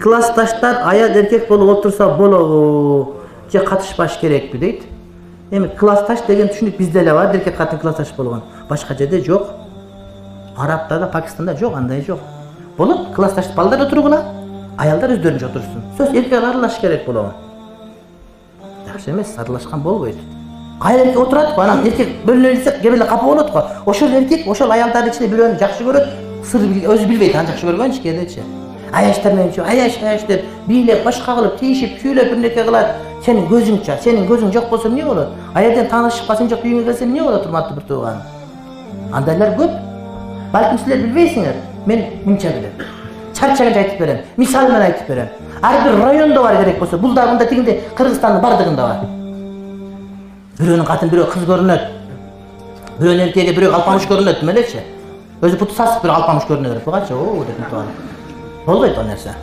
Классташтар аял эркек болуп отурса болобу же катышпаш керекпи дейт. Эми классташ деген түшүнүк бизде эле бар, эркек катын классташ болгон. Башка жерде жок. Арабтарда, Пакистанда жок, андай жок. Болуп классташ балдар отургула, аялдар өздөрүнчө отурсун. Сөз эркек аралаш керек болобу. Жакшы эмес, аралашкан болбойт. Кайра эркек отурат го, анан эркек бөлүнө келсе кээ бирде капа болот го. Ошол эркек ошол аялдардын ичинде бирөөнү жакшы көрөт, сыр өзү билбейт, аны жакшы көргөнчү кээдечи. Аяштар менчи, аяш деп бийлеп, башка кылып, тийишип, күйлөп бир нерсе кылат. Сенин көзүңчө, сенин көзүң жок болсо эмне болот? Аялдан таанышып калсаң жок үйүңө келсе эмне болот, урматтуу бир тууган? Андайлар көп. Балким силер билбейсиңер. Мен мынча билем. Чарчаган айтып берем. Мисал менен айтып берем. Ар бир райондо бар керек болсо, бул дагында тигинде Кыргызстандын бардыгында бар. Бирөөнүн катын бирөө кыз көрүнөт. Бирөөнүн эркеги бирөө алпамыш көрүнөт, эмелечи? Өзү путу сасып бир алпамыш көрүнө берет. Бугачы, деп турган. Болбойт ал нерсе.